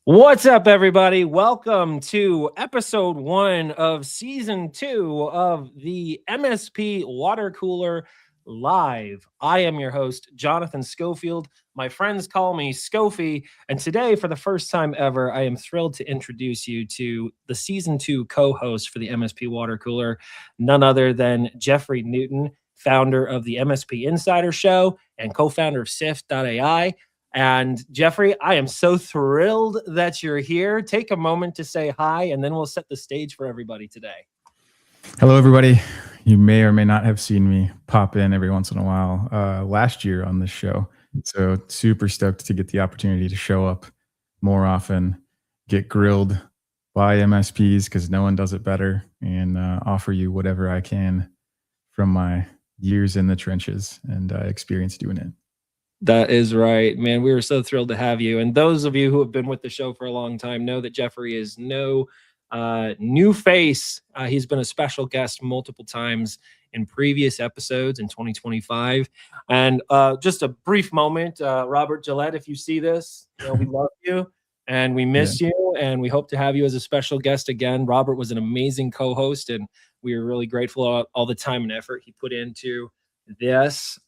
What's up, everybody? Welcome to episode 1 of season 2 of the MSP Water Cooler Live. I am your host, Jonathan Schofield. My friends call me Scofie. And today, for the first time ever, I am thrilled to introduce you to the season 2 co-host for the MSP Water Cooler, none other than Jeffrey Newton, founder of the MSP Insider Show and co-founder of Sift.ai. And Jeffrey, I am so thrilled that you're here. Take a moment to say hi, and then we'll set the stage for everybody today. Hello, everybody. You may or may not have seen me pop in every once in a while last year on this show. So super stoked to get the opportunity to show up more often, get grilled by MSPs because no one does it better, and offer you whatever I can from my years in the trenches and experience doing it. That is right, man. We were so thrilled to have you. And those of you who have been with the show for a long time know that Jeffrey is no new face. He's been a special guest multiple times in previous episodes in 2025. And just a brief moment, Robert Gillette, if you see this, we love you and we miss you, and we hope to have you as a special guest again. Robert was an amazing co-host, and we are really grateful for all the time and effort he put into this.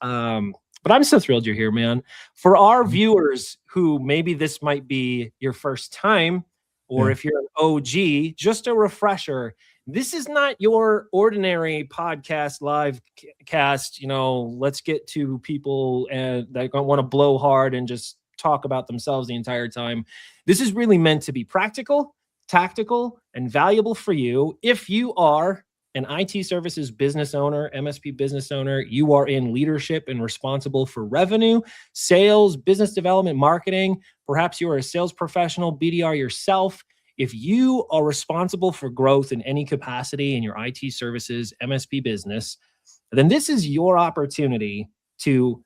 But I'm so thrilled you're here, man. For our viewers who maybe this might be your first time, or if you're an OG, just a refresher, this is not your ordinary podcast, live cast, let's get to people and that want to blow hard and just talk about themselves the entire time. This is really meant to be practical, tactical, and valuable for you if you are an IT services business owner, MSP business owner. You are in leadership and responsible for revenue, sales, business development, marketing. Perhaps you are a sales professional, BDR yourself. If you are responsible for growth in any capacity in your IT services, MSP business, then this is your opportunity to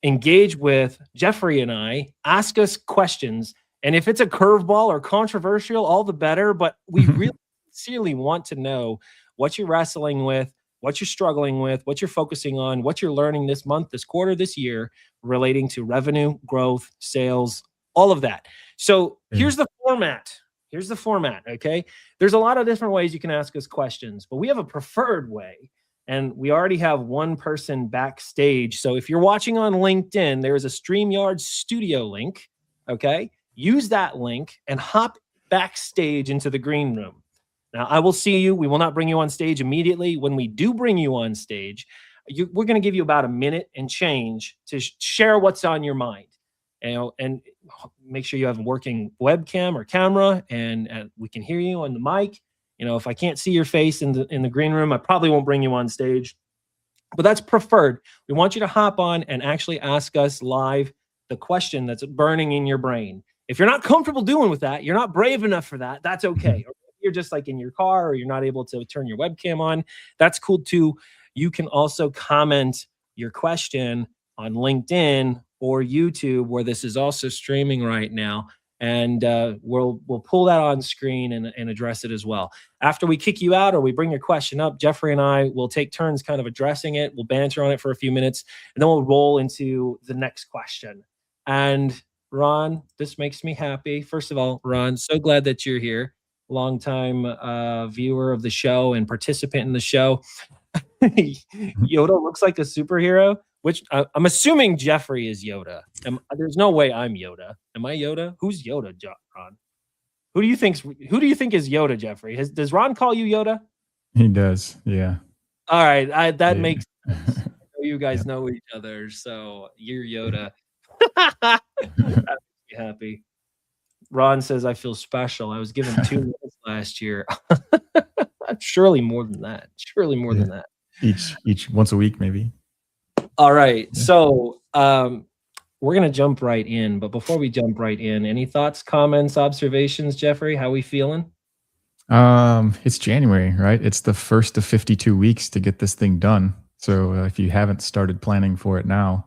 engage with Jeffrey and I, ask us questions. And if it's a curveball or controversial, all the better. But we really sincerely want to know what you're wrestling with, what you're struggling with, what you're focusing on, what you're learning this month, this quarter, this year, relating to revenue, growth, sales, all of that. So here's the format. Here's the format, okay? There's a lot of different ways you can ask us questions, but we have a preferred way, and we already have one person backstage. So if you're watching on LinkedIn, there is a StreamYard studio link, okay? Use that link and hop backstage into the green room. Now, I will see you. We will not bring you on stage immediately. When we do bring you on stage, we're going to give you about a minute and change to share what's on your mind, and make sure you have a working webcam or camera, and we can hear you on the mic. If I can't see your face in the green room, I probably won't bring you on stage, but that's preferred. We want you to hop on and actually ask us live the question that's burning in your brain. If you're not comfortable doing with that, you're not brave enough for that, that's okay. You're just like in your car, or you're not able to turn your webcam on, that's cool too. You can also comment your question on LinkedIn or YouTube, where this is also streaming right now, and we'll pull that on screen and address it as well. After we kick you out or we bring your question up, Jeffrey and I will take turns kind of addressing it. We'll banter on it for a few minutes, and then we'll roll into the next question. And Ron, this makes me happy. First of all, Ron, so glad that you're here. Longtime viewer of the show and participant in the show. Yoda looks like a superhero, which I'm assuming Jeffrey is Yoda. There's no way I'm Yoda. Am I Yoda? Who's Yoda, Ron? Who do you think is Yoda, Jeffrey? Does Ron call you Yoda? He does, yeah. All right, that makes sense. You guys know each other, so you're Yoda. That makes me happy. Ron says, I feel special. I was given 2 minutes last year. Surely more than that. Surely more than that. Each once a week, maybe. All right. So we're going to jump right in. But before we jump right in, any thoughts, comments, observations, Jeffrey? How we feeling? It's January, right? It's the first of 52 weeks to get this thing done. So if you haven't started planning for it now,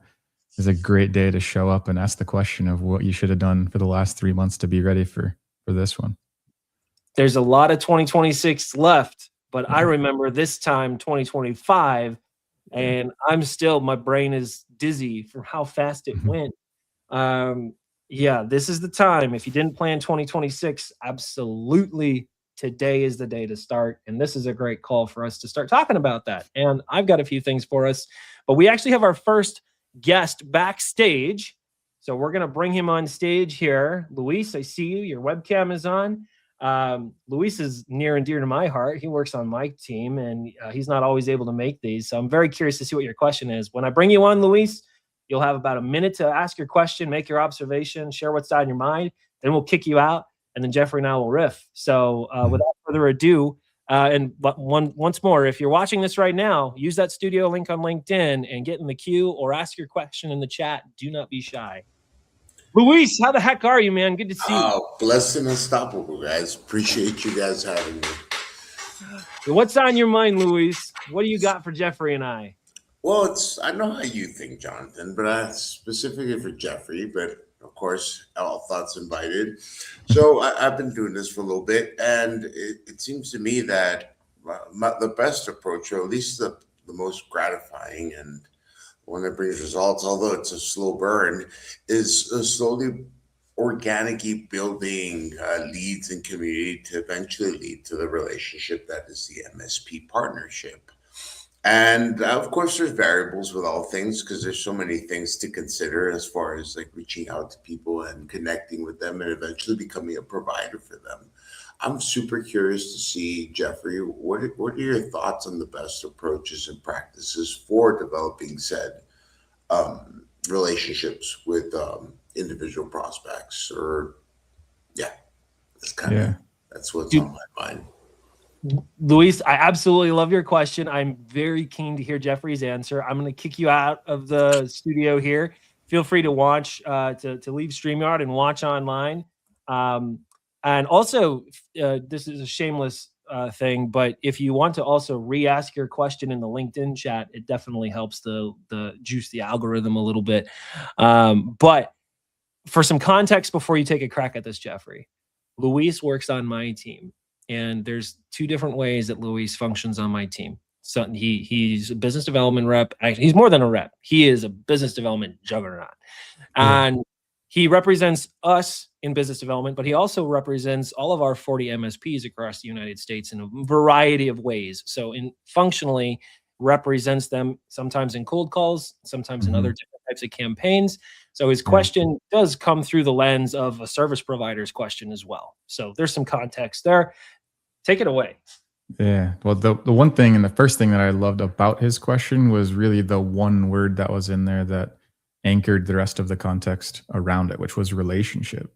it's a great day to show up and ask the question of what you should have done for the last 3 months to be ready for this one. There's a lot of 2026 left, but I remember this time 2025, and my brain is dizzy from how fast it went. Yeah, this is the time. If you didn't plan 2026, absolutely today is the day to start. And this is a great call for us to start talking about that. And I've got a few things for us, but we actually have our first guest backstage. So we're going to bring him on stage here. Luis, I see you. Your webcam is on. Luis is near and dear to my heart. He works on my team and he's not always able to make these. So I'm very curious to see what your question is. When I bring you on, Luis, you'll have about a minute to ask your question, make your observation, share what's on your mind. Then we'll kick you out, and then Jeffrey and I will riff. So without further ado, once more, if you're watching this right now, use that studio link on LinkedIn and get in the queue or ask your question in the chat. Do not be shy. Luis, how the heck are you, man? Good to see you. Oh, blessed and unstoppable, guys. Appreciate you guys having me. What's on your mind, Luis? What do you got for Jeffrey and I? Well, I know how you think, Jonathan, but specifically for Jeffrey, but of course, all thoughts invited. So I've been doing this for a little bit, and it seems to me that the best approach, or at least the most gratifying and one that brings results, although it's a slow burn, is slowly organically building leads and community to eventually lead to the relationship that is the MSP partnership. And of course, there's variables with all things because there's so many things to consider as far as like reaching out to people and connecting with them and eventually becoming a provider for them. I'm super curious to see, Jeffrey, what are your thoughts on the best approaches and practices for developing said relationships with individual prospects? Or that's what's on my mind. Luis, I absolutely love your question. I'm very keen to hear Jeffrey's answer. I'm going to kick you out of the studio here. Feel free to watch, to leave StreamYard and watch online. And also, this is a shameless thing, but if you want to also re-ask your question in the LinkedIn chat, it definitely helps the juice the algorithm a little bit. But for some context before you take a crack at this, Jeffrey, Luis works on my team. And there's two different ways that Luis functions on my team. So he's a business development rep. Actually, he's more than a rep. He is a business development juggernaut. And he represents us in business development, but he also represents all of our 40 MSPs across the United States in a variety of ways. So functionally represents them sometimes in cold calls, sometimes in other different types of campaigns. So his question does come through the lens of a service provider's question as well. So there's some context there. Take it away. Yeah. Well, the one thing and the first thing that I loved about his question was really the one word that was in there that anchored the rest of the context around it, which was relationship.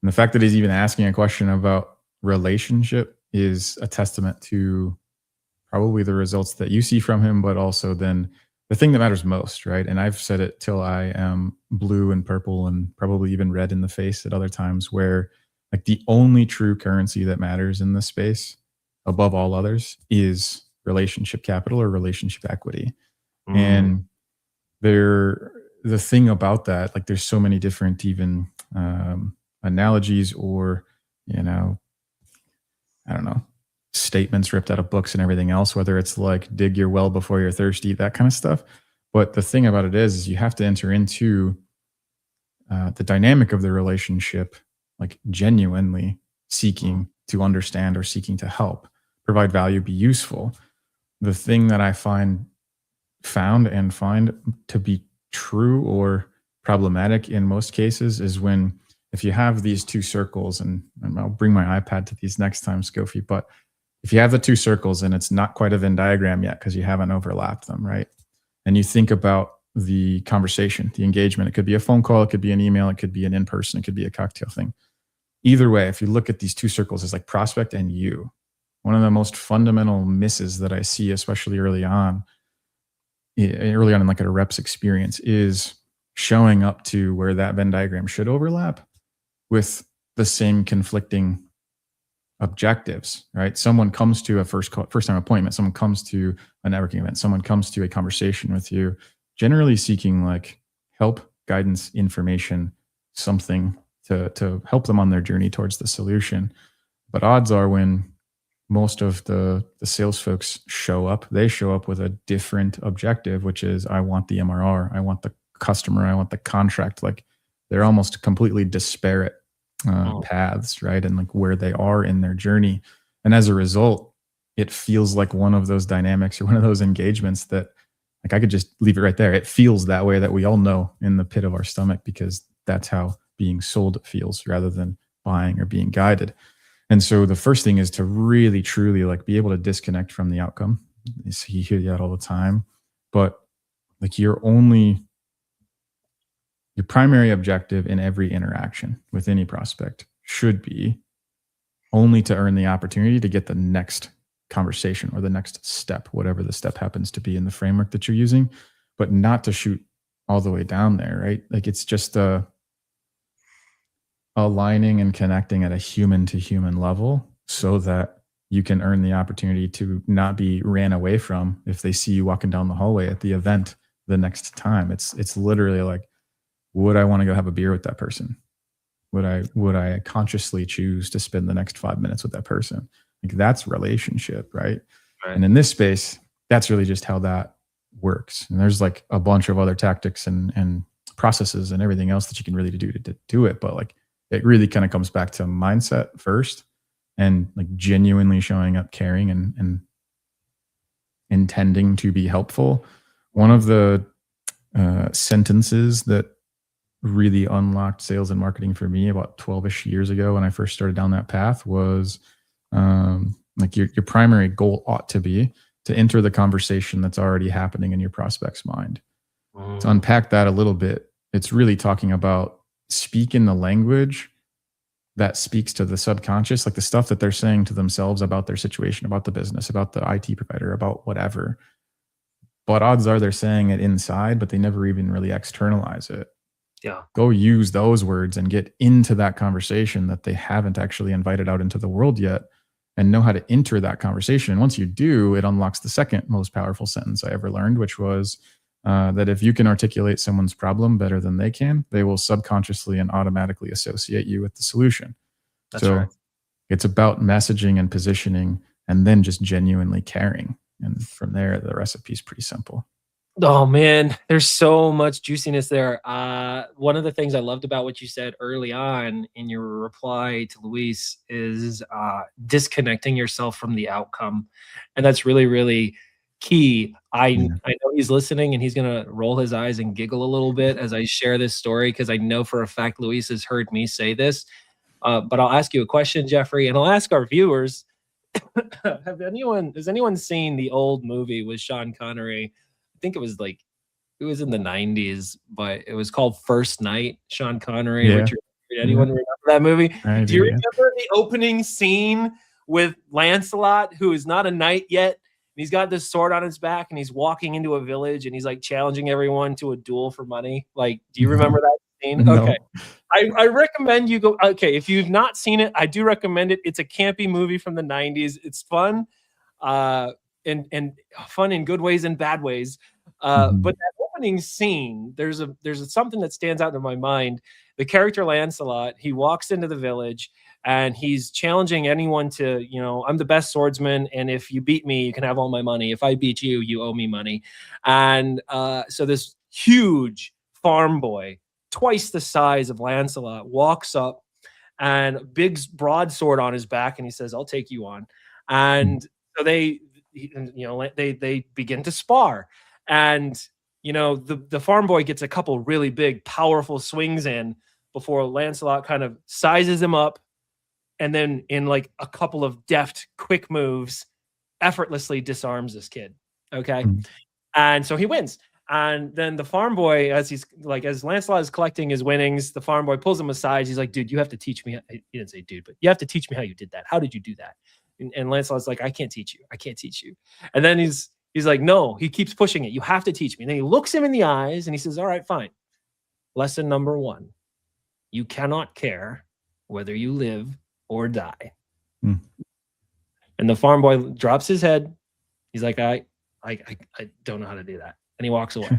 And the fact that he's even asking a question about relationship is a testament to probably the results that you see from him, but also then the thing that matters most, right? And I've said it till I am blue and purple and probably even red in the face at other times, where like the only true currency that matters in this space above all others is relationship capital or relationship equity. And the thing about that, like there's so many different even analogies or, I don't know, statements ripped out of books and everything else, whether it's like dig your well before you're thirsty, that kind of stuff. But the thing about it is you have to enter into the dynamic of the relationship, like genuinely seeking to understand or seeking to help, provide value, be useful. The thing that I found to be true or problematic in most cases is when, if you have these two circles, and I'll bring my iPad to these next time, Scofie, but if you have the two circles and it's not quite a Venn diagram yet because you haven't overlapped them, right? And you think about the conversation, the engagement, it could be a phone call, it could be an email, it could be an in-person, it could be a cocktail thing. Either way, if you look at these two circles as like prospect and you, one of the most fundamental misses that I see, especially early on in like a rep's experience, is showing up to where that Venn diagram should overlap with the same conflicting objectives, right? Someone comes to a first time appointment, someone comes to a networking event, someone comes to a conversation with you, generally seeking like help, guidance, information, something to help them on their journey towards the solution. But odds are when most of the sales folks show up, they show up with a different objective, which is I want the MRR, I want the customer, I want the contract. Like they're almost completely disparate Oh. paths, right? And like where they are in their journey. And as a result, it feels like one of those dynamics or one of those engagements that, like, I could just leave it right there. It feels that way, that we all know in the pit of our stomach, because that's how being sold feels rather than buying or being guided. And so the first thing is to really, truly like be able to disconnect from the outcome. You hear that all the time, but like your primary objective in every interaction with any prospect should be only to earn the opportunity to get the next conversation or the next step, whatever the step happens to be in the framework that you're using, but not to shoot all the way down there, right? Like it's just aligning and connecting at a human to human level so that you can earn the opportunity to not be ran away from if they see you walking down the hallway at the event the next time. It's literally like, would I want to go have a beer with that person? Would I consciously choose to spend the next 5 minutes with that person? Like that's relationship, right? And in this space, that's really just how that works. And there's like a bunch of other tactics and processes and everything else that you can really do to do it. But like it really kind of comes back to mindset first, and like genuinely showing up, caring, and intending to be helpful. One of the sentences that really unlocked sales and marketing for me about 12-ish years ago when I first started down that path was like your primary goal ought to be to enter the conversation that's already happening in your prospect's mind. To unpack that a little bit, it's really talking about speak in the language that speaks to the subconscious, like the stuff that they're saying to themselves about their situation, about the business, about the IT provider, about whatever. But odds are they're saying it inside, but they never even really externalize it. Yeah. Go use those words and get into that conversation that they haven't actually invited out into the world yet, and know how to enter that conversation. And once you do, it unlocks the second most powerful sentence I ever learned, which was that if you can articulate someone's problem better than they can, they will subconsciously and automatically associate you with the solution. That's so right. It's about messaging and positioning, and then just genuinely caring. And from there, the recipe is pretty simple. Oh man, there's so much juiciness there. One of the things I loved about what you said early on in your reply to Luis is disconnecting yourself from the outcome, and that's really, really key. I know he's listening, and he's gonna roll his eyes and giggle a little bit as I share this story, because I know for a fact Luis has heard me say this. But I'll ask you a question, Jeffrey, and I'll ask our viewers: has anyone seen the old movie with Sean Connery? I think it was in the 90s, but it was called First Night. Sean Connery, Yeah. Richard. Anyone remember that movie? Do you remember the opening scene with Lancelot, who is not a knight yet? And he's got this sword on his back, and he's walking into a village, and he's like challenging everyone to a duel for money. Like, do you remember that scene? No. Okay. I recommend you go. Okay, if you've not seen it, I do recommend it. It's a campy movie from the 90s. It's fun. And fun in good ways and bad ways. But that opening scene, there's something that stands out in my mind. The character Lancelot, he walks into the village, and he's challenging anyone to, I'm the best swordsman, and if you beat me, you can have all my money. If I beat you, you owe me money. And so this huge farm boy, twice the size of Lancelot, walks up, and big broadsword on his back, and he says, "I'll take you on." And so they begin to spar, and the farm boy gets a couple really big, powerful swings in before Lancelot kind of sizes him up, and then in like a couple of deft, quick moves, effortlessly disarms this kid. Okay, and so he wins. And then the farm boy, as Lancelot is collecting his winnings, the farm boy pulls him aside. He's like, "Dude, you have to teach me." He didn't say dude, but you have to teach me how you did that. How did you do that? And Lancelot's like, I can't teach you. And then he's like, no, he keeps pushing it. You have to teach me. And then he looks him in the eyes and he says, all right, fine. Lesson number 1, you cannot care whether you live or die. And the farm boy drops his head. He's like, I don't know how to do that. And he walks away.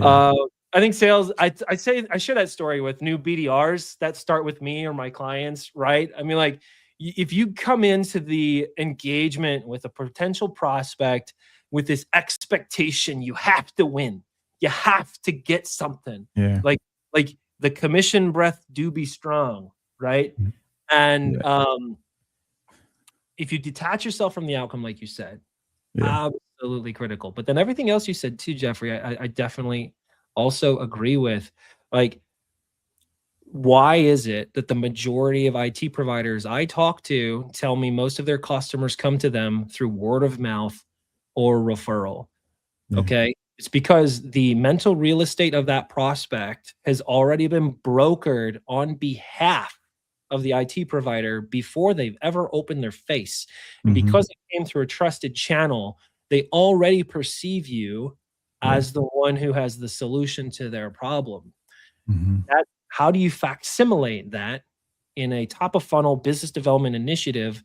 I think sales, I share that story with new BDRs that start with me or my clients, right? I mean, like, if you come into the engagement with a potential prospect with this expectation, you have to win, you have to get something. Yeah. Like the commission breath do be strong, right? And if you detach yourself from the outcome, like you said, absolutely critical. But then everything else you said too, Jeffrey, I definitely also agree with. Like, why is it that the majority of IT providers I talk to tell me most of their customers come to them through word of mouth or referral? Okay. It's because the mental real estate of that prospect has already been brokered on behalf of the IT provider before they've ever opened their face. And because it came through a trusted channel, they already perceive you as the one who has the solution to their problem. How do you facsimilate that in a top of funnel business development initiative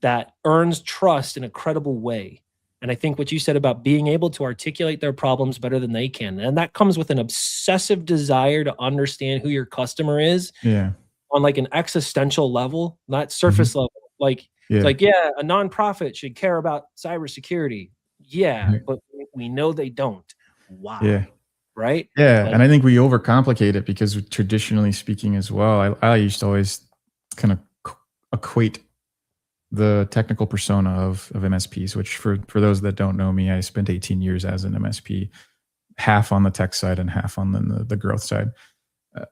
that earns trust in a credible way? And I think what you said about being able to articulate their problems better than they can, and that comes with an obsessive desire to understand who your customer is on like an existential level, not surface level. Like, it's like, yeah, a nonprofit should care about cybersecurity. Yeah, but we know they don't. Why? Right? Yeah. Like, And I think we overcomplicate it because traditionally speaking as well, I used to always kind of equate the technical persona of MSPs, which for those that don't know me, I spent 18 years as an MSP, half on the tech side and half on the growth side.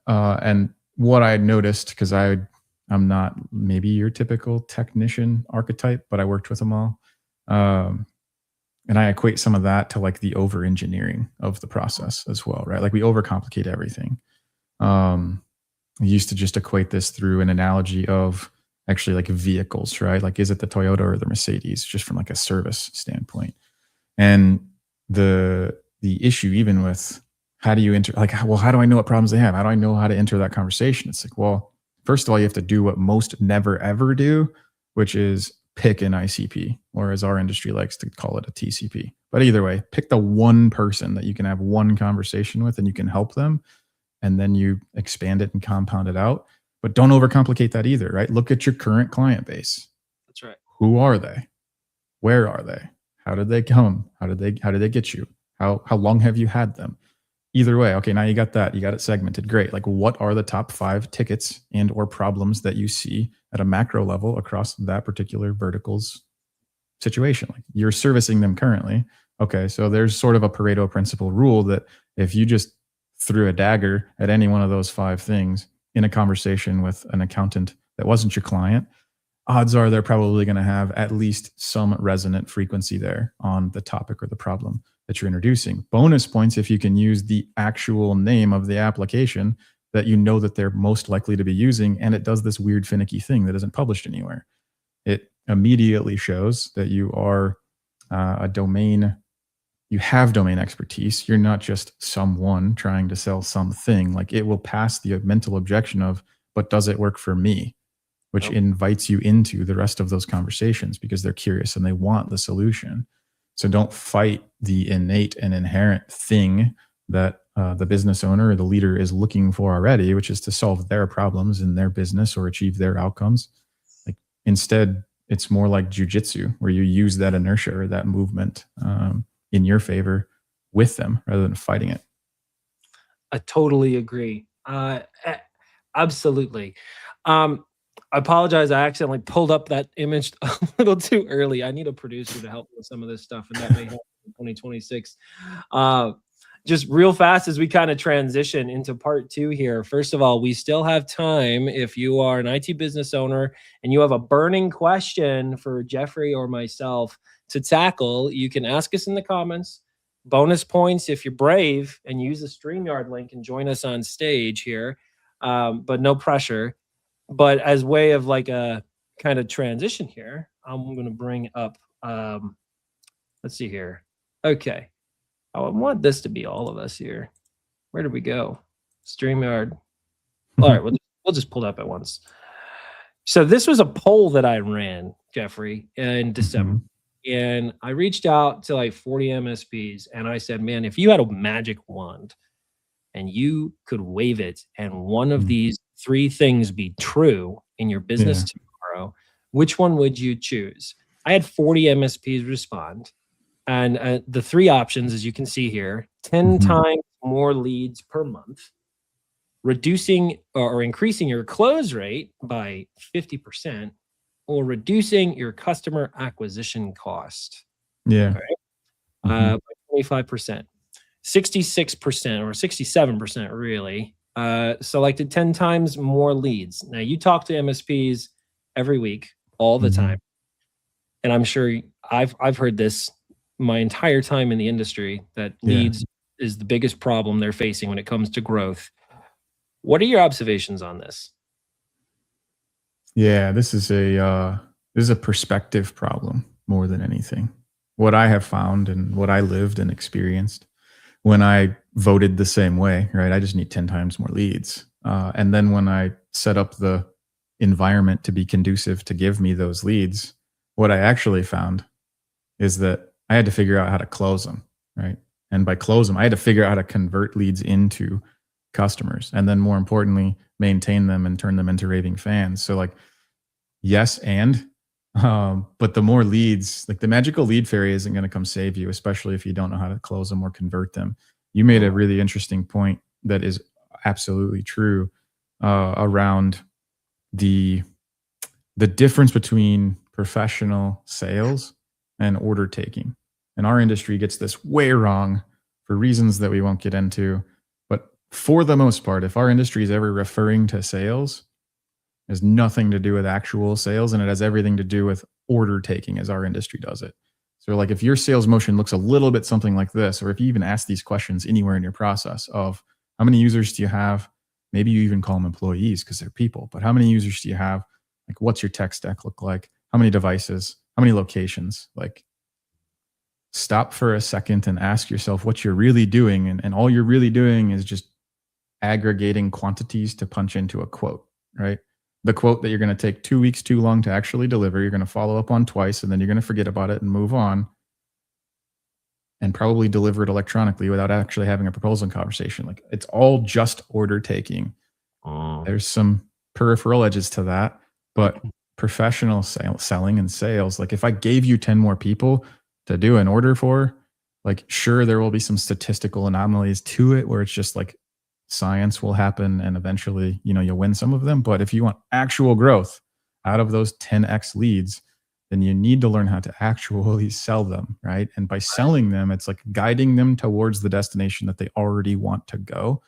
And what I noticed, because I'm not maybe your typical technician archetype, but I worked with them all. And I equate some of that to like the over engineering of the process as well, right? Like we overcomplicate everything. I used to just equate this through an analogy of actually like vehicles, right? Like, is it the Toyota or the Mercedes, just from like a service standpoint? And the issue, even with how do you enter, like, well, how do I know what problems they have? How do I know how to enter that conversation? It's like, well, first of all, you have to do what most never ever do, which is pick an ICP, or as our industry likes to call it, a TCP. But either way, pick the one person that you can have one conversation with and you can help them. And then you expand it and compound it out. But don't overcomplicate that either, right? Look at your current client base. that's right. Who are they? Where are they? How did they come? How did they get you? How long have you had them? Either way, okay, now you got that. You got it segmented. Great. Like, what are the top 5 tickets and or problems that you see at a macro level across that particular vertical's situation? Like, you're servicing them currently. Okay, so there's sort of a Pareto principle rule that if you just threw a dagger at any one of those 5 things in a conversation with an accountant that wasn't your client, odds are they're probably going to have at least some resonant frequency there on the topic or the problem that you're introducing. Bonus points if you can use the actual name of the application that you know that they're most likely to be using, and it does this weird finicky thing that isn't published anywhere. It immediately shows that you are a domain, you have domain expertise. You're not just someone trying to sell something. Like, it will pass the mental objection of, but does it work for me? Which invites you into the rest of those conversations because they're curious and they want the solution. So don't fight the innate and inherent thing that the business owner or the leader is looking for already, which is to solve their problems in their business or achieve their outcomes. Like, instead, it's more like jujitsu, where you use that inertia or that movement in your favor with them rather than fighting it. I totally agree. Absolutely. I apologize. I accidentally pulled up that image a little too early. I need a producer to help with some of this stuff, and that may happen in 2026. Just real fast as we kind of transition into part 2 here. First of all, we still have time. If you are an IT business owner and you have a burning question for Jeffrey or myself to tackle, you can ask us in the comments. Bonus points if you're brave and use the StreamYard link and join us on stage here, but no pressure. But as way of like a kind of transition here, I'm going to bring up, let's see here. Okay. I want this to be all of us here. Where did we go? StreamYard. All right, we'll just pull it up at once. So this was a poll that I ran, Jeffrey, in December. And I reached out to like 40 MSPs and I said, man, if you had a magic wand and you could wave it and one of these 3 things be true in your business tomorrow, which one would you choose? I had 40 MSPs respond. And the 3 options, as you can see here, 10 times more leads per month, reducing or increasing your close rate by 50% or reducing your customer acquisition cost. Yeah. Okay. By 25%, 66% or 67% really selected 10 times more leads. Now you talk to MSPs every week, all the time. And I'm sure I've heard this my entire time in the industry, that leads is the biggest problem they're facing when it comes to growth. What are your observations on this? Yeah, this is a perspective problem more than anything. What I have found and what I lived and experienced when I voted the same way, right? I just need 10 times more leads. And then when I set up the environment to be conducive to give me those leads, what I actually found is that I had to figure out how to close them, right? And by close them, I had to figure out how to convert leads into customers, and then more importantly, maintain them and turn them into raving fans. So like, yes, but the more leads, like the magical lead fairy isn't going to come save you, especially if you don't know how to close them or convert them. You made a really interesting point that is absolutely true around the difference between professional sales and order taking. And our industry gets this way wrong for reasons that we won't get into. But for the most part, if our industry is ever referring to sales, it has nothing to do with actual sales, and it has everything to do with order taking as our industry does it. So like if your sales motion looks a little bit something like this, or if you even ask these questions anywhere in your process of how many users do you have? Maybe you even call them employees because they're people, but how many users do you have? Like, what's your tech stack look like? How many devices? How many locations? Like, stop for a second and ask yourself what you're really doing. And all you're really doing is just aggregating quantities to punch into a quote, right? The quote that you're going to take 2 weeks too long to actually deliver, you're going to follow up on twice, and then you're going to forget about it and move on and probably deliver it electronically without actually having a proposal conversation. Like, it's all just order taking. There's some peripheral edges to that, but professional selling and sales, like if I gave you 10 more people to do an order for, like, sure, there will be some statistical anomalies to it where it's just like science will happen and eventually, you'll win some of them. But if you want actual growth out of those 10x leads, then you need to learn how to actually sell them, right? And by selling them, it's like guiding them towards the destination that they already want to go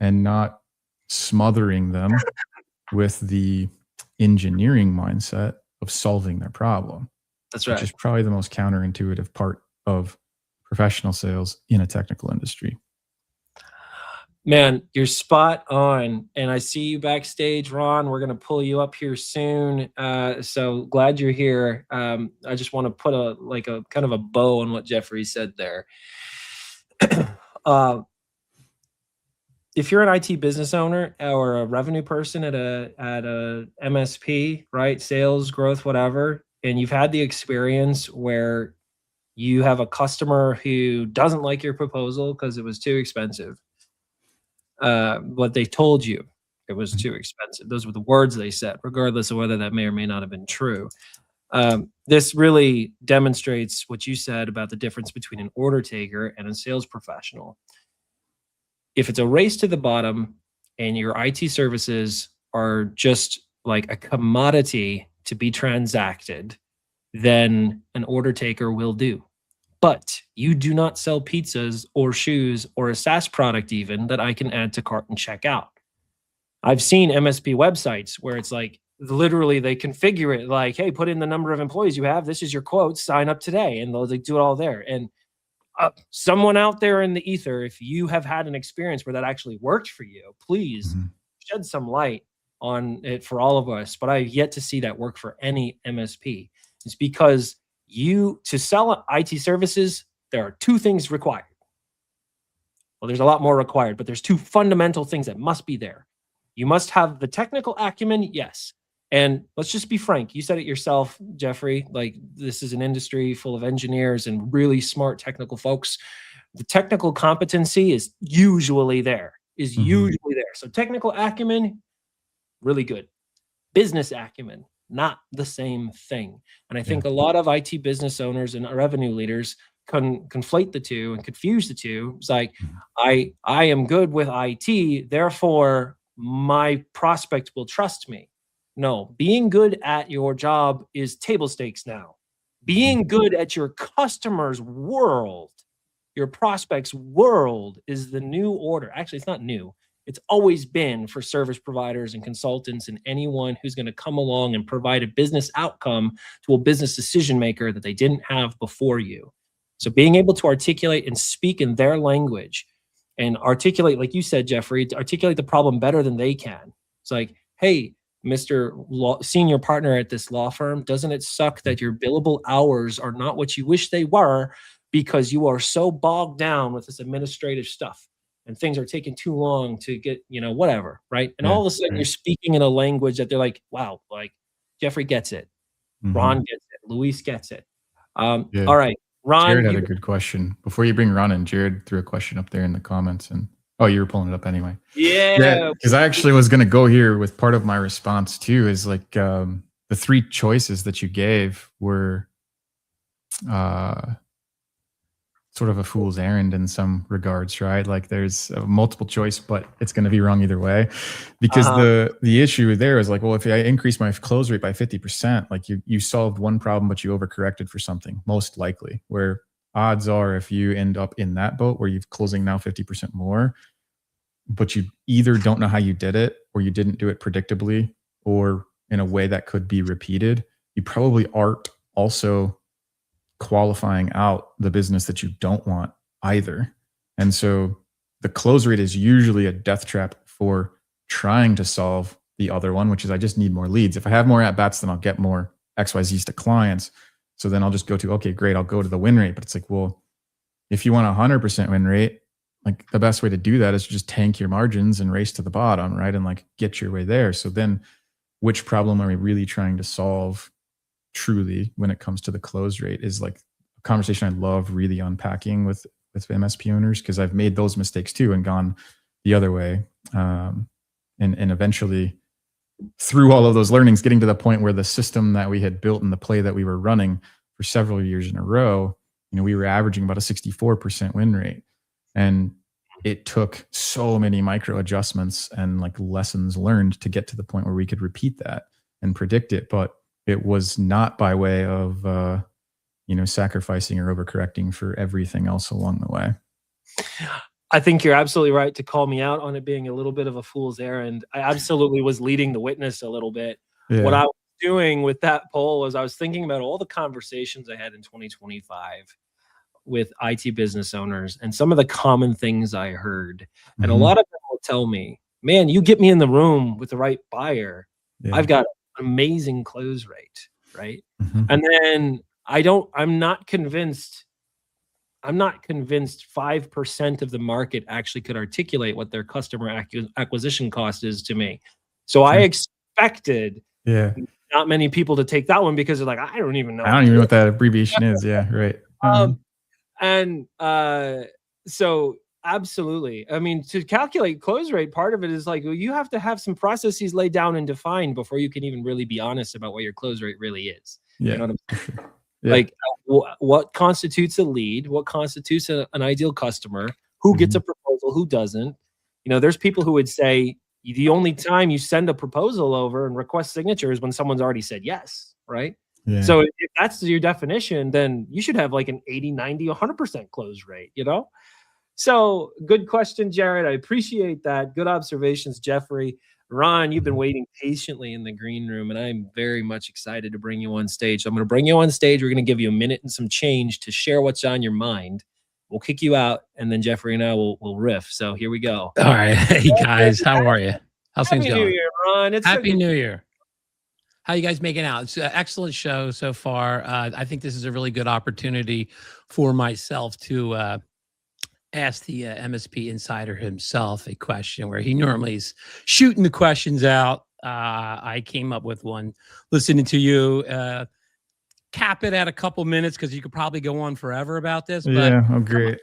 and not smothering them with the engineering mindset of solving their problem. That's right. Which is probably the most counterintuitive part of professional sales in a technical industry. Man, you're spot on. And I see you backstage, Ron. We're going to pull you up here soon. So glad you're here. I just want to put a kind of a bow on what Jeffrey said there. If you're an IT business owner or a revenue person at a MSP, right? Sales, growth, whatever, and you've had the experience where you have a customer who doesn't like your proposal because it was too expensive. What they told you, it was too expensive. Those were the words they said, regardless of whether that may or may not have been true. This really demonstrates what you said about the difference between an order taker and a sales professional. If it's a race to the bottom and your IT services are just like a commodity to be transacted, then an order taker will do. But you do not sell pizzas or shoes or a SaaS product even that I can add to cart and check out. I've seen MSP websites where it's like literally they configure it like, hey, put in the number of employees you have. This is your quote. Sign up today. And they'll do it all there. And someone out there in the ether, if you have had an experience where that actually worked for you, please shed some light on it for all of us. But I've yet to see that work for any MSP. It's because to sell IT services, there are two things required. Well, there's a lot more required, but there's two fundamental things that must be there. You must have the technical acumen, yes. And let's just be frank. You said it yourself, Jeffrey, like this is an industry full of engineers and really smart technical folks. The technical competency is usually there, So technical acumen, really good. Business acumen, not the same thing. And I think a lot of IT business owners and revenue leaders conflate the two and confuse the two. It's like, I am good with IT, therefore my prospect will trust me. No, being good at your job is table stakes now. Being good at your customer's world, your prospect's world, is the new order. Actually, it's not new. It's always been for service providers and consultants and anyone who's going to come along and provide a business outcome to a business decision maker that they didn't have before you. So being able to articulate and speak in their language and articulate, like you said, Jeffrey, to articulate the problem better than they can. It's like, hey, Mr. Senior Partner at this law firm, doesn't it suck that your billable hours are not what you wish they were because you are so bogged down with this administrative stuff and things are taking too long to get, whatever, right? And all of a sudden you're speaking in a language that they're like, wow, like Jeffrey gets it. Ron gets it. Luis gets it. All right. Ron, Jared had a good question. Before you bring Ron in, Jared threw a question up there in the comments, and you were pulling it up anyway. Yeah. Because I actually was going to go here with part of my response too. Is like the three choices that you gave were sort of a fool's errand in some regards, right? Like there's a multiple choice, but it's going to be wrong either way. Because the issue there is like, well, if I increase my close rate by 50%, like you solved one problem, but you overcorrected for something, most likely. Where odds are, if you end up in that boat where you're closing now 50% more, but you either don't know how you did it, or you didn't do it predictably, or in a way that could be repeated, you probably aren't also qualifying out the business that you don't want either. And so the close rate is usually a death trap for trying to solve the other one, which is I just need more leads. If I have more at bats, then I'll get more XYZs to clients. So then I'll just go to, okay, great, I'll go to the win rate. But it's like, well, if you want a 100% win rate, like the best way to do that is just tank your margins and race to the bottom, right? And like get your way there. So then which problem are we really trying to solve truly when it comes to the close rate is like a conversation I love really unpacking with MSP owners, because I've made those mistakes too and gone the other way. And eventually through all of those learnings, getting to the point where the system that we had built and the play that we were running for several years in a row, we were averaging about a 64% win rate. And it took so many micro adjustments and like lessons learned to get to the point where we could repeat that and predict it. But it was not by way of, sacrificing or overcorrecting for everything else along the way. I think you're absolutely right to call me out on it being a little bit of a fool's errand. I absolutely was leading the witness a little bit. Yeah. What I was doing with that poll was I was thinking about all the conversations I had in 2025 with IT business owners and some of the common things I heard. And a lot of them will tell me, man, you get me in the room with the right buyer. Yeah. I've got an amazing close rate, right? And then I'm not convinced 5% of the market actually could articulate what their customer acquisition cost is to me. So I expected not many people to take that one because they're like, I don't even know. I don't even know what that abbreviation is. Yeah, right. So absolutely. I mean, to calculate close rate, part of it is like, well, you have to have some processes laid down and defined before you can even really be honest about what your close rate really is. Yeah. You know what I'm saying? Yeah. Like what constitutes a lead, what constitutes an ideal customer, who gets a proposal, who doesn't. There's people who would say the only time you send a proposal over and request signatures when someone's already said yes, right? Yeah. So if that's your definition, then you should have like an 80, 90, 100% close rate, So good question, Jared. I appreciate that. Good observations, Jeffrey. Ron, you've been waiting patiently in the green room, and I'm very much excited to bring you on stage. So I'm going to bring you on stage. We're going to give you a minute and some change to share what's on your mind. We'll kick you out, and then Jeffrey and I will riff. So here we go. All right. Hey, guys. How are you? How's things going? Happy New Year, Ron. Happy New Year. How you guys making out? It's an excellent show so far. I think this is a really good opportunity for myself to ask the MSP insider himself a question where he normally is shooting the questions out. I came up with one listening to you. Cap it at a couple minutes because you could probably go on forever about this. But yeah, oh, great.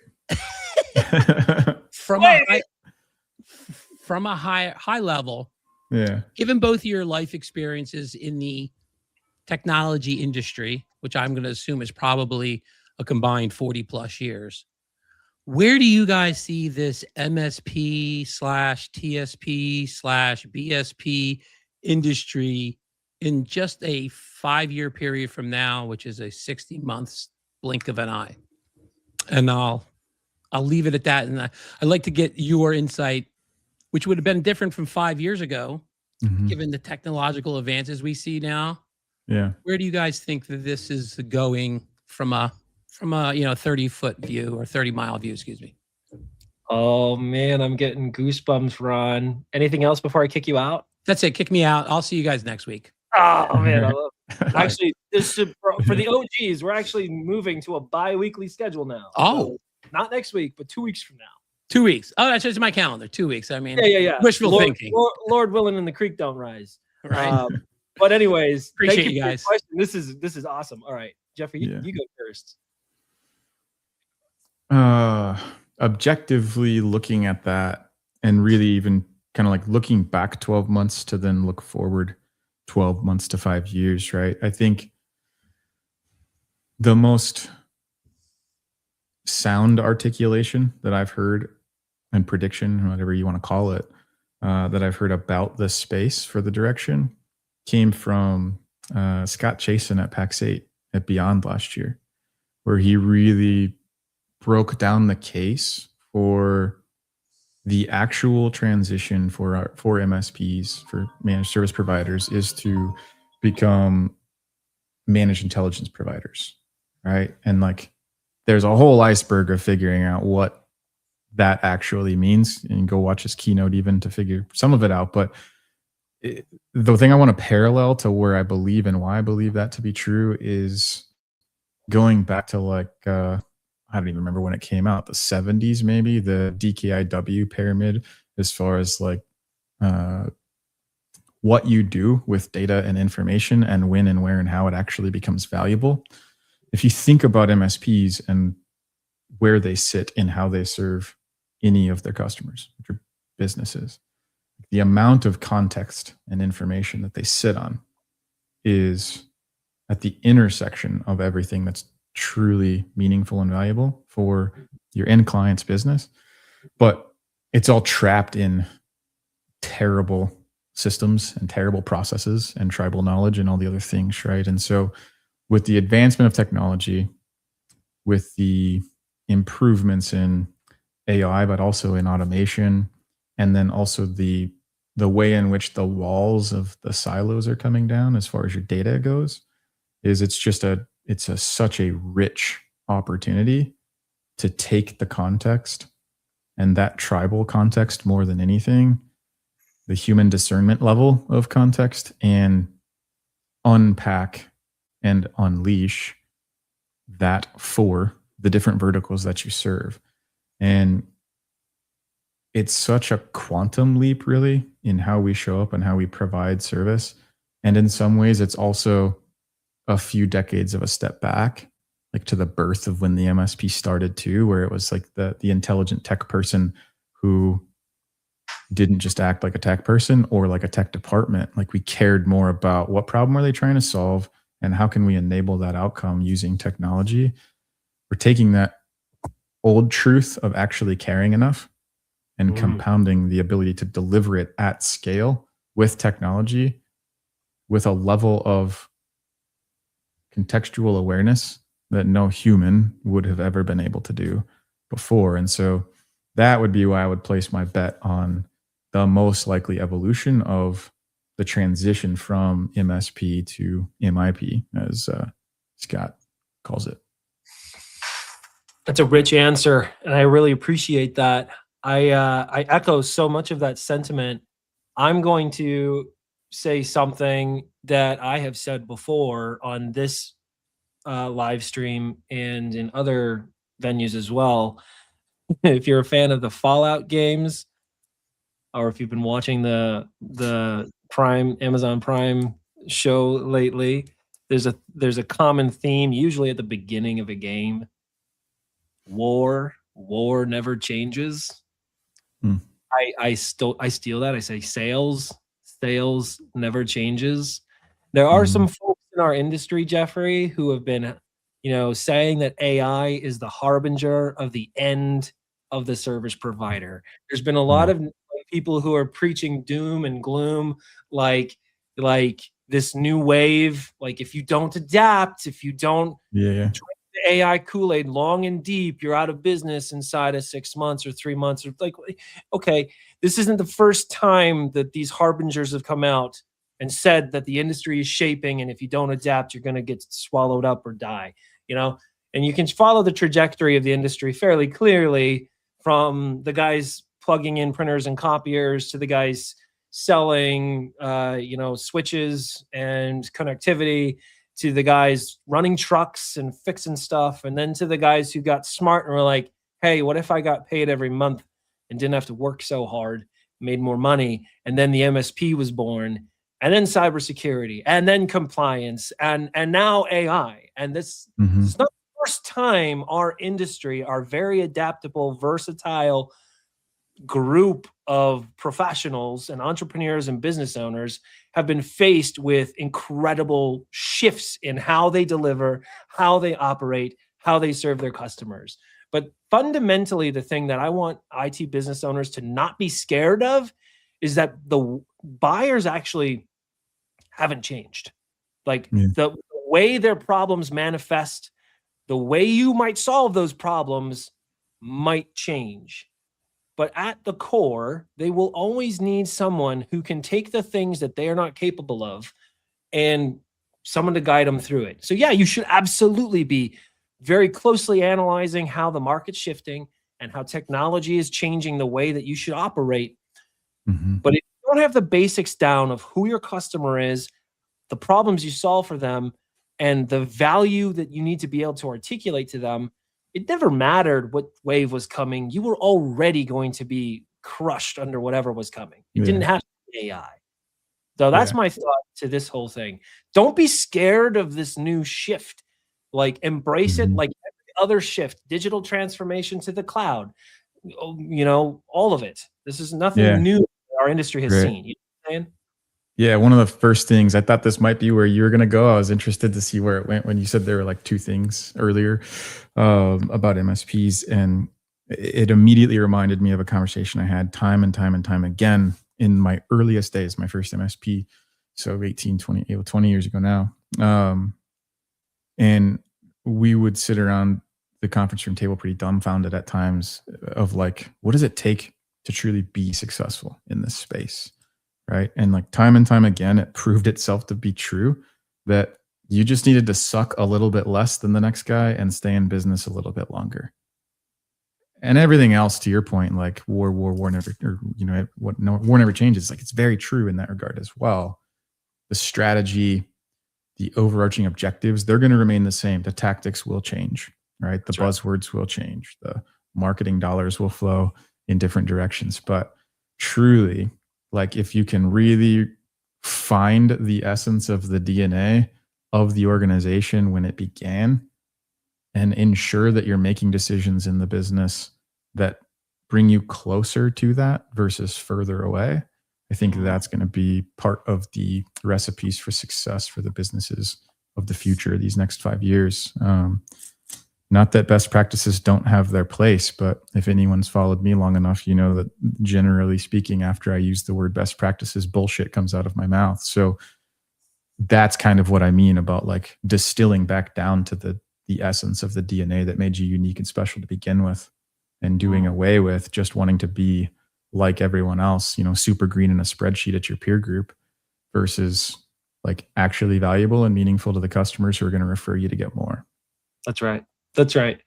From a high level, yeah. Given both your life experiences in the technology industry, which I'm going to assume is probably a combined 40 plus years. Where do you guys see this MSP slash TSP slash BSP industry in just a 5-year period from now, which is a 60 months blink of an eye? And I'll leave it at that. And I'd like to get your insight, which would have been different from 5 years ago, given the technological advances we see now. Yeah. Where do you guys think that this is going from a 30-foot view or 30-mile view, excuse me? Oh man, I'm getting goosebumps, Ron. Anything else before I kick you out? That's it. Kick me out. I'll see you guys next week. Oh man, I love it. Actually, for the OGs, we're actually moving to a bi-weekly schedule now. Oh. So not next week, but 2 weeks from now. 2 weeks. Oh, that's just my calendar. 2 weeks. I mean, Yeah. wishful thinking. Lord willing, and the creek don't rise. Right. But anyways, Appreciate thank you for your guys. question. This is awesome. All right, Jeffrey, you go first. Objectively looking at that and really even kind of like looking back 12 months to then look forward 12 months to 5 years, right? I think the most sound articulation that I've heard and prediction, whatever you want to call it, that I've heard about this space for the direction came from Scott Chasen at PAX 8 at Beyond last year, where he really broke down the case for the actual transition for MSPs, for managed service providers, is to become managed intelligence providers, right? And like, there's a whole iceberg of figuring out what that actually means, and go watch his keynote even to figure some of it out. But the thing I want to parallel to where I believe and why I believe that to be true is going back to like, I don't even remember when it came out, the 70s, maybe, the DKIW pyramid, as far as like what you do with data and information and when and where and how it actually becomes valuable. If you think about MSPs and where they sit in how they serve any of their customers, which are businesses, the amount of context and information that they sit on is at the intersection of everything that's truly meaningful and valuable for your end client's business. But it's all trapped in terrible systems and terrible processes and tribal knowledge and all the other things, right? And so with the advancement of technology, with the improvements in AI, but also in automation, and then also the way in which the walls of the silos are coming down as far as your data goes, is it's such a rich opportunity to take the context, and that tribal context more than anything, the human discernment level of context, and unpack and unleash that for the different verticals that you serve. And it's such a quantum leap, really, in how we show up and how we provide service. And in some ways, it's also a few decades of a step back, like to the birth of when the MSP started too, where it was like the intelligent tech person who didn't just act like a tech person or like a tech department. Like, we cared more about what problem are they trying to solve and how can we enable that outcome using technology. We're taking that old truth of actually caring enough and compounding the ability to deliver it at scale with technology, with a level of contextual awareness that no human would have ever been able to do before. And so that would be why I would place my bet on the most likely evolution of the transition from MSP to MIP, as Scott calls it. That's a rich answer, and I really appreciate that. I echo so much of that sentiment. I'm going to say something that I have said before on this live stream and in other venues as well. If you're a fan of the Fallout games, or if you've been watching the Amazon Prime show lately, there's a common theme, usually at the beginning of a game. War never changes. I steal that. I say sales never changes. There are some folks in our industry, Jeffrey, who have been saying that AI is the harbinger of the end of the service provider. There's been a lot of people who are preaching doom and gloom, like this new wave. Like if you don't adapt, if you don't Yeah. drink the AI Kool-Aid long and deep, you're out of business inside of 6 months or 3 months. Or like, okay, this isn't the first time that these harbingers have come out and said that the industry is shaping, and if you don't adapt, you're going to get swallowed up or die. And you can follow the trajectory of the industry fairly clearly, from the guys plugging in printers and copiers to the guys selling switches and connectivity, to the guys running trucks and fixing stuff, and then to the guys who got smart and were like, hey, what if I got paid every month and didn't have to work so hard, made more money? And then the MSP was born, and then cybersecurity, and then compliance, and now AI. And this is not the first time our industry, our very adaptable, versatile group of professionals and entrepreneurs and business owners have been faced with incredible shifts in how they deliver, how they operate, how they serve their customers. But fundamentally, the thing that I want IT business owners to not be scared of is that the buyers actually haven't changed. Like the way their problems manifest, the way you might solve those problems might change. But at the core, they will always need someone who can take the things that they are not capable of and someone to guide them through it. So yeah, you should absolutely be very closely analyzing how the market's shifting and how technology is changing the way that you should operate. But if you don't have the basics down of who your customer is, the problems you solve for them, and the value that you need to be able to articulate to them, it never mattered what wave was coming. You were already going to be crushed under whatever was coming. It didn't have to be AI. So that's my thought to this whole thing. Don't be scared of this new shift. Like embrace it like every other shift, digital transformation to the cloud, all of it. This is nothing new our industry has seen. You know what I'm saying? Yeah, one of the first things, I thought this might be where you were going to go. I was interested to see where it went when you said there were like two things earlier about MSPs. And it immediately reminded me of a conversation I had time and time and time again in my earliest days, my first MSP. So 20 years ago now. And we would sit around the conference room table pretty dumbfounded at times of like, what does it take to truly be successful in this space? Right. And like time and time again, it proved itself to be true that you just needed to suck a little bit less than the next guy and stay in business a little bit longer. And everything else, to your point, like war never, or, war never changes. Like it's very true in that regard as well. The strategy, the overarching objectives, they're going to remain the same. The tactics will change, right? The buzzwords will change. The marketing dollars will flow in different directions. But truly, like if you can really find the essence of the DNA of the organization when it began and ensure that you're making decisions in the business that bring you closer to that versus further away, I think that's going to be part of the recipes for success for the businesses of the future, these next 5 years. Not that best practices don't have their place, but if anyone's followed me long enough, you know that generally speaking, after I use the word best practices, bullshit comes out of my mouth. So that's kind of what I mean about like distilling back down to the essence of the DNA that made you unique and special to begin with, and doing away with just wanting to be like everyone else, super green in a spreadsheet at your peer group, versus like actually valuable and meaningful to the customers who are going to refer you to get more. That's right. That's right.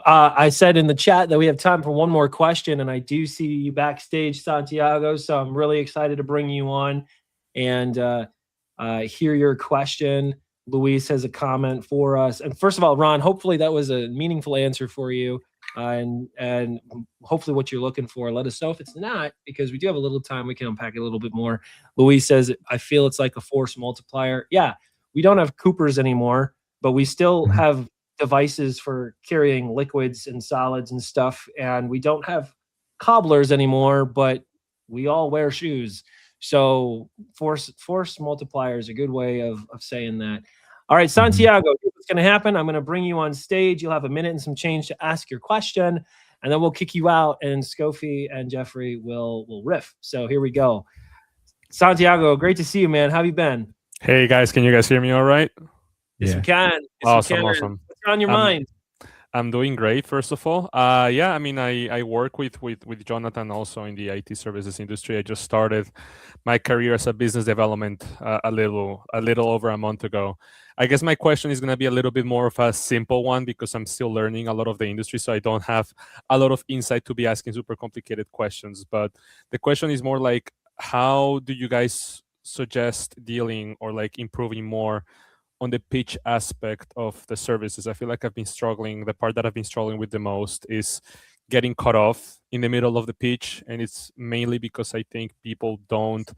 I said in the chat that we have time for one more question, and I do see you backstage, Santiago. So I'm really excited to bring you on and hear your question. Luis has a comment for us. And first of all, Ron, hopefully that was a meaningful answer for you, and hopefully what you're looking for. Let us know if it's not, because we do have a little time. We can unpack it a little bit more. Luis says, I feel it's like a force multiplier. Yeah, we don't have Coopers anymore, but we still have devices for carrying liquids and solids and stuff. And we don't have cobblers anymore, but we all wear shoes. So force multiplier is a good way of saying that. All right, Santiago, give us what's going to happen. I'm going to bring you on stage. You'll have a minute and some change to ask your question, and then we'll kick you out, and Scofie and Jeffrey will riff. So here we go. Santiago, great to see you, man. How have you been? Hey guys, can you guys hear me all right? Yes, we can. Yes, Awesome, we can. awesome. What's on your mind? I'm doing great, first of all. Yeah, I mean, I work with Jonathan also in the IT services industry. I just started my career as a business development a little over a month ago. I guess my question is going to be a little bit more of a simple one because I'm still learning a lot of the industry, so I don't have a lot of insight to be asking super complicated questions. But the question is more like, how do you guys suggest dealing or like improving more on the pitch aspect of the services? I feel like I've been struggling. The part that I've been struggling with the most is getting cut off in the middle of the pitch. And it's mainly because I think people don't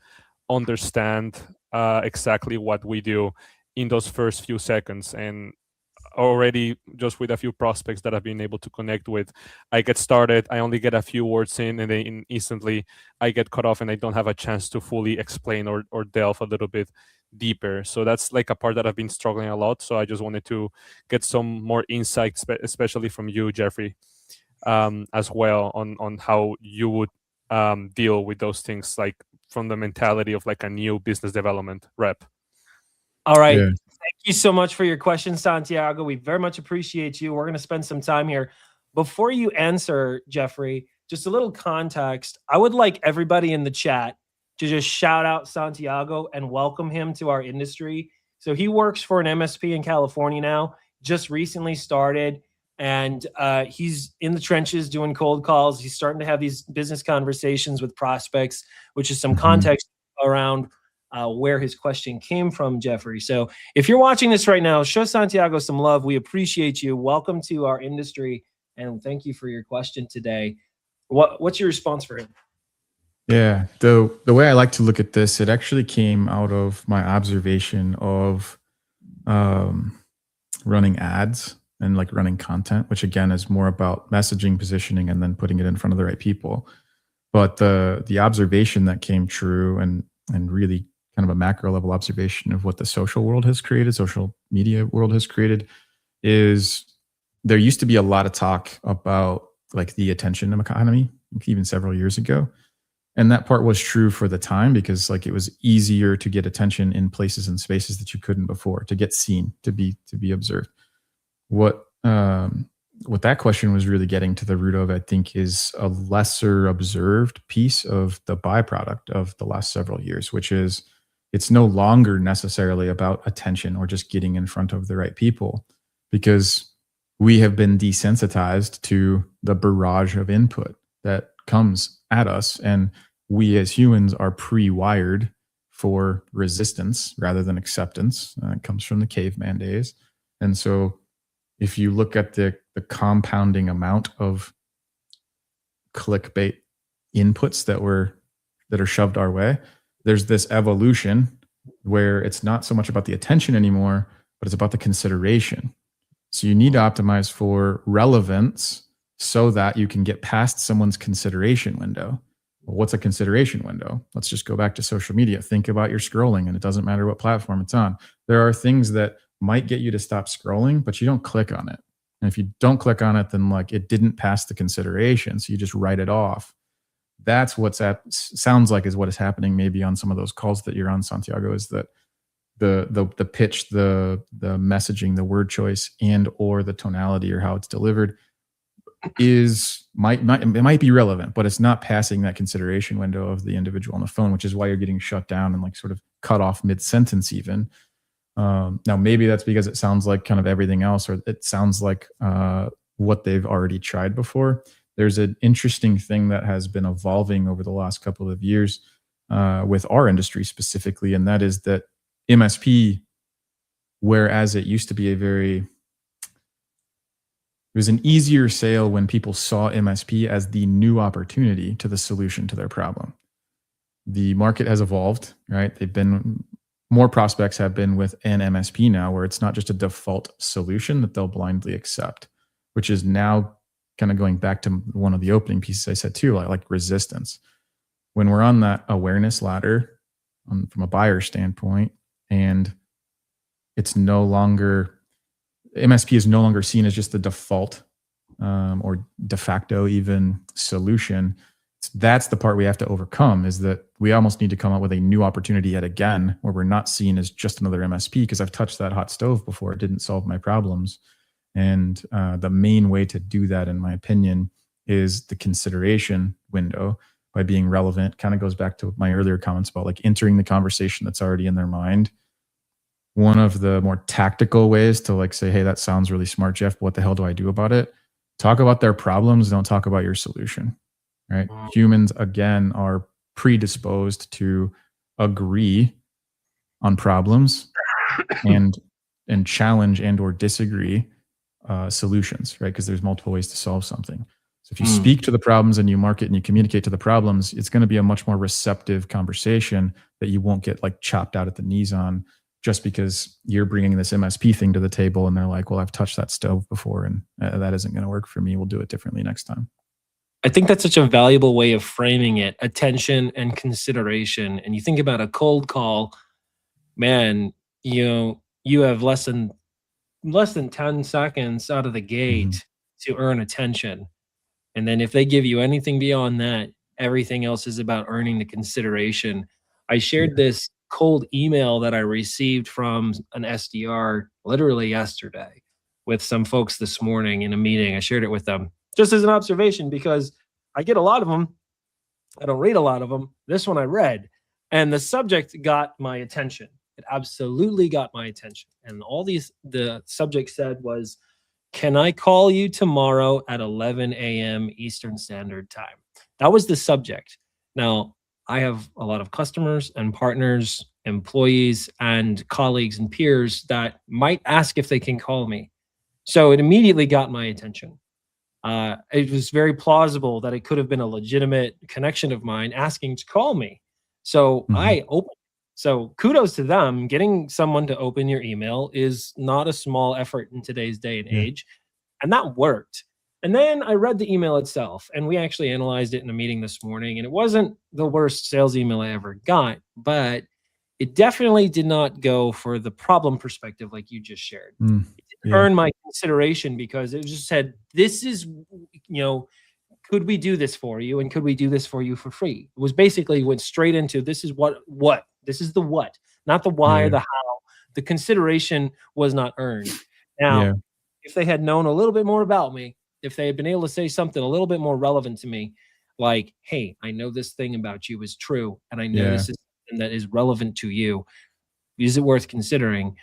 understand exactly what we do in those first few seconds. And already just with a few prospects that I've been able to connect with, I get started, I only get a few words in, and then instantly I get cut off and I don't have a chance to fully explain or delve a little bit deeper. So that's like a part that I've been struggling a lot. So I just wanted to get some more insight, especially from you, Jeffrey, as well on how you would deal with those things, like from the mentality of like a new business development rep. All right. Yeah. Thank you so much for your question, Santiago. We very much appreciate you. We're going to spend some time here. Before you answer, Jeffrey, just a little context. I would like everybody in the chat to just shout out Santiago and welcome him to our industry. So he works for an MSP in California now, just recently started, and he's in the trenches doing cold calls. He's starting to have these business conversations with prospects, which is some context around where his question came from, Jeffrey. So if you're watching this right now, show Santiago some love. We appreciate you. Welcome to our industry, and thank you for your question today. What's your response for him? Yeah, the way I like to look at this, it actually came out of my observation of running ads and like running content, which again is more about messaging, positioning, and then putting it in front of the right people. But the observation that came true and really kind of a macro level observation of what the social world has created, social media world has created, is there used to be a lot of talk about like the attention economy, even several years ago. And that part was true for the time because like it was easier to get attention in places and spaces that you couldn't before, to get seen, to be observed. What that question was really getting to the root of, I think, is a lesser observed piece of the byproduct of the last several years, which is it's no longer necessarily about attention or just getting in front of the right people, because we have been desensitized to the barrage of input that comes at us. And we as humans are pre-wired for resistance rather than acceptance. It comes from the caveman days. And so if you look at the compounding amount of clickbait inputs that are shoved our way, there's this evolution where it's not so much about the attention anymore, but it's about the consideration. So you need to optimize for relevance so that you can get past someone's consideration window. Well, what's a consideration window? Let's just go back to social media. Think about your scrolling, and it doesn't matter what platform it's on. There are things that might get you to stop scrolling, but you don't click on it. And if you don't click on it, then like it didn't pass the consideration. So you just write it off. That's sounds like is what is happening maybe on some of those calls that you're on, Santiago, is that the pitch, the messaging, the word choice, and or the tonality or how it's delivered might be relevant, but it's not passing that consideration window of the individual on the phone, which is why you're getting shut down and like sort of cut off mid-sentence even. Now, maybe that's because it sounds like kind of everything else, or it sounds like what they've already tried before. There's an interesting thing that has been evolving over the last couple of years with our industry specifically, and that is that MSP, whereas it used to be it was an easier sale when people saw MSP as the new opportunity to the solution to their problem. The market has evolved, right? More prospects have been with an MSP now, where it's not just a default solution that they'll blindly accept, which is now kind of going back to one of the opening pieces I said too, like resistance. When we're on that awareness ladder from a buyer standpoint, and it's no longer MSP is no longer seen as just the default or de facto even solution. That's the part we have to overcome, is that we almost need to come up with a new opportunity yet again, where we're not seen as just another MSP, because I've touched that hot stove before. It didn't solve my problems. And the main way to do that, in my opinion, is the consideration window by being relevant. Kind of goes back to my earlier comments about like entering the conversation that's already in their mind. One of the more tactical ways to like say, hey, that sounds really smart, Jeff, but what the hell do I do about it? Talk about their problems. Don't talk about your solution, right? Humans, again, are predisposed to agree on problems and challenge and or disagree solutions, right? Because there's multiple ways to solve something. So if you speak to the problems and you market and you communicate to the problems, it's going to be a much more receptive conversation that you won't get like chopped out at the knees on, just because you're bringing this MSP thing to the table and they're like, well, I've touched that stove before and that isn't going to work for me. We'll do it differently next time. I think that's such a valuable way of framing it, attention and consideration. And you think about a cold call, man, you have less than 10 seconds out of the gate to earn attention. And then if they give you anything beyond that, everything else is about earning the consideration. I shared this cold email that I received from an SDR literally yesterday with some folks this morning in a meeting. I shared it with them just as an observation, because I get a lot of them. I don't read a lot of them. This one I read, and the subject got my attention. It absolutely got my attention. And the subject said was, can I call you tomorrow at 11 a.m. Eastern Standard Time? That was the subject. Now, I have a lot of customers and partners, employees and colleagues and peers that might ask if they can call me. So it immediately got my attention. It was very plausible that it could have been a legitimate connection of mine asking to call me. So I opened. So kudos to them. Getting someone to open your email is not a small effort in today's day and age. And that worked. And then I read the email itself, and we actually analyzed it in a meeting this morning. And it wasn't the worst sales email I ever got, but it definitely did not go for the problem perspective like you just shared. It didn't earn my consideration, because it just said, this is, could we do this for you? And could we do this for you for free? It was basically went straight into, this is what, this is the what, not the why or the how. The consideration was not earned. Now, if they had known a little bit more about me, if they had been able to say something a little bit more relevant to me, like, hey, I know this thing about you is true, and I know this is something that is relevant to you. Is it worth considering?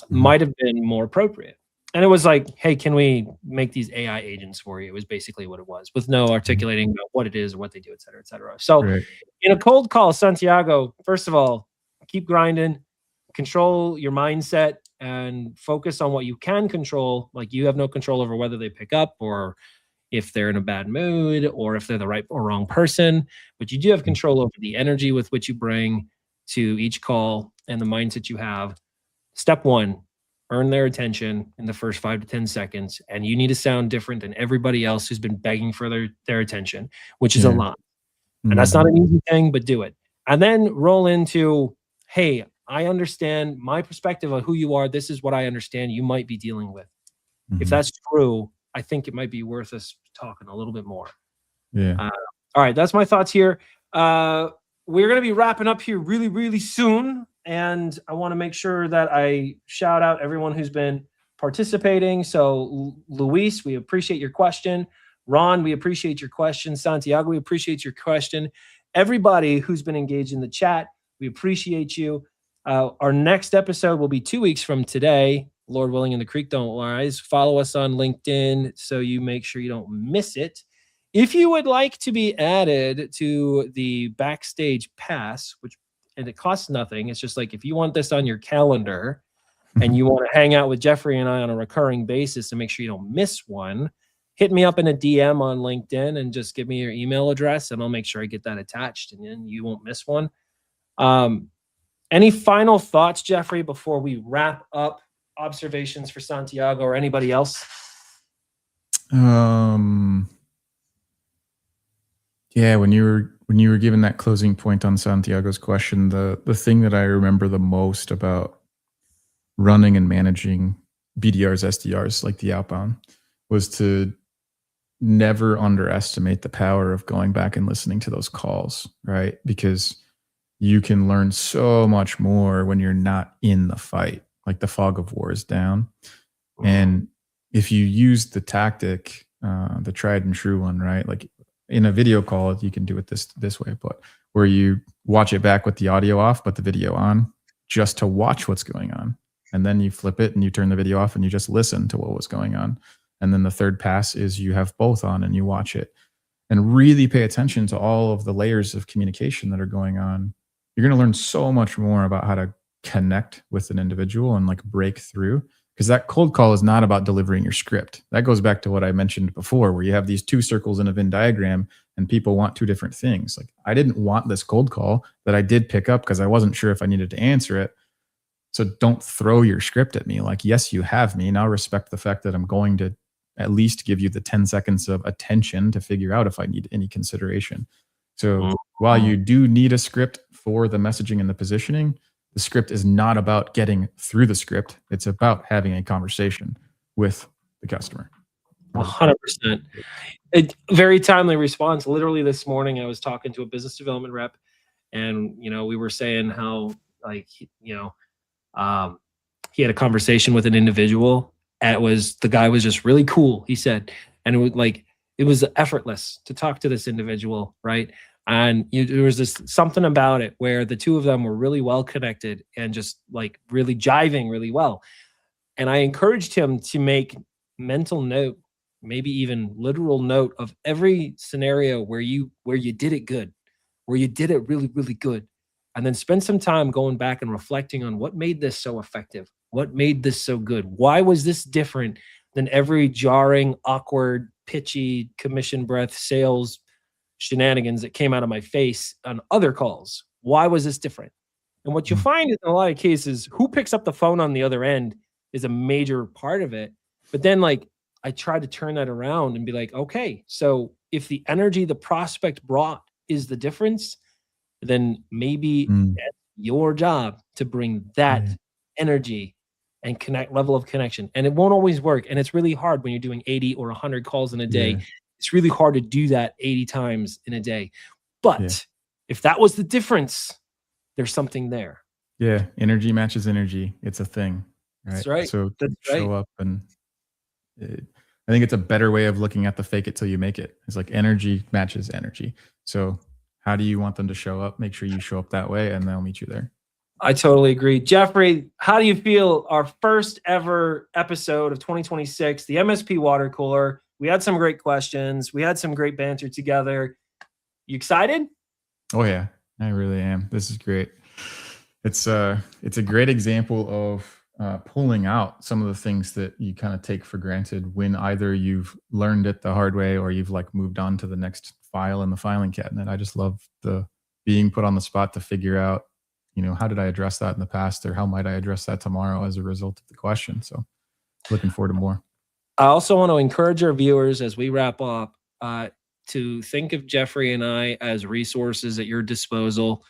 Might have been more appropriate. And it was like, hey, can we make these AI agents for you? It was basically what it was, with no articulating about what it is or what they do, et cetera, et cetera. So in a cold call, Santiago, first of all, keep grinding, control your mindset, and focus on what you can control. Like, you have no control over whether they pick up, or if they're in a bad mood, or if they're the right or wrong person, but you do have control over the energy with which you bring to each call and the mindset you have. Step one, earn their attention in the first 5 to 10 seconds. And you need to sound different than everybody else who's been begging for their attention, which is a lot. And that's not an easy thing, but do it. And then roll into, hey, I understand my perspective on who you are. This is what I understand you might be dealing with. If that's true, I think it might be worth us talking a little bit more. All right, that's my thoughts here. We're going to be wrapping up here really, really soon. And I want to make sure that I shout out everyone who's been participating. So, Luis, we appreciate your question. Ron, we appreciate your question. Santiago, we appreciate your question. Everybody who's been engaged in the chat, we appreciate you. Our next episode will be 2 weeks from today. Lord willing, and the creek don't rise. Follow us on LinkedIn so you make sure you don't miss it. If you would like to be added to the Backstage Pass, and it costs nothing. It's just like, if you want this on your calendar and you want to hang out with Jeffrey and I on a recurring basis to make sure you don't miss one, hit me up in a DM on LinkedIn and just give me your email address, and I'll make sure I get that attached, and then you won't miss one. Any final thoughts, Jeffrey, before we wrap up? Observations for Santiago or anybody else? Yeah, when you were given that closing point on Santiago's question, the thing that I remember the most about running and managing BDRs, SDRs, like the outbound, was to never underestimate the power of going back and listening to those calls, right? Because you can learn so much more when you're not in the fight. Like the fog of war is down. And if you use the tactic, the tried and true one, right? Like in a video call, you can do it this way, but where you watch it back with the audio off, but the video on, just to watch what's going on. And then you flip it and you turn the video off and you just listen to what was going on. And then the third pass is you have both on and you watch it and really pay attention to all of the layers of communication that are going on. You're going to learn so much more about how to connect with an individual and like break through, because that cold call is not about delivering your script. That goes back to what I mentioned before, where you have these two circles in a Venn diagram and people want two different things. Like I didn't want this cold call that I did pick up because I wasn't sure if I needed to answer it. So don't throw your script at me. Like, yes, you have me. Now respect the fact that I'm going to at least give you the 10 seconds of attention to figure out if I need any consideration. So while you do need a script for the messaging and the positioning, the script is not about getting through the script. It's about having a conversation with the customer. 100%. A very timely response. Literally this morning, I was talking to a business development rep, and we were saying how he had a conversation with an individual. And the guy was just really cool, he said, and it was effortless to talk to this individual, right? And there was this something about it where the two of them were really well connected and just like really jiving really well. And I encouraged him to make mental note, maybe even literal note, of every scenario where you did it good, where you did it really, really good. And then spend some time going back and reflecting on what made this so effective. What made this so good? Why was this different than every jarring, awkward, pitchy, commission breath sales shenanigans that came out of my face on other calls? Why was this different? And what you'll find is in a lot of cases, who picks up the phone on the other end is a major part of it. But then I try to turn that around and be like, okay, so if the energy the prospect brought is the difference, then maybe that's your job to bring that energy and level of connection. And it won't always work. And it's really hard when you're doing 80 or 100 calls in a day. Yeah. It's really hard to do that 80 times in a day. But if that was the difference, there's something there. Yeah. Energy matches energy. It's a thing. Right? That's right. So That's show up, and I think it's a better way of looking at the fake it till you make it. It's like energy matches energy. So how do you want them to show up? Make sure you show up that way and they'll meet you there. I totally agree. Jeffrey, how do you feel our first ever episode of 2026, the MSP water cooler? We had some great questions. We had some great banter together. You excited? Oh yeah, I really am. This is great. It's a great example of pulling out some of the things that you kind of take for granted when either you've learned it the hard way or you've moved on to the next file in the filing cabinet. I just love the being put on the spot to figure out, how did I address that in the past, or how might I address that tomorrow as a result of the question? So looking forward to more. I also want to encourage our viewers as we wrap up to think of Jeffrey and I as resources at your disposal.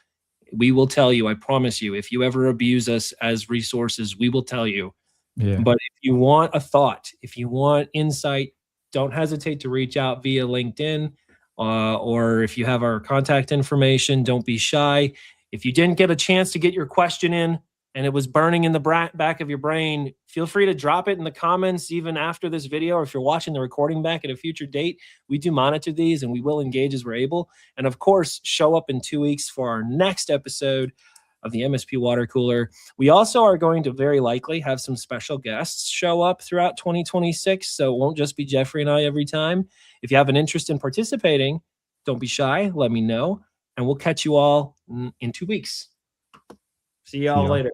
We will tell you, I promise you, if you ever abuse us as resources, we will tell you. Yeah. But if you want a thought, if you want insight, don't hesitate to reach out via LinkedIn, or if you have our contact information, don't be shy. If you didn't get a chance to get your question in and it was burning in the back of your brain, feel free to drop it in the comments even after this video, or if you're watching the recording back at a future date. We do monitor these and we will engage as we're able. And of course, show up in 2 weeks for our next episode of the MSP water cooler. We also are going to very likely have some special guests show up throughout 2026. So it won't just be Jeffrey and I every time. If you have an interest in participating, don't be shy. Let me know. And we'll catch you all in 2 weeks. See y'all later.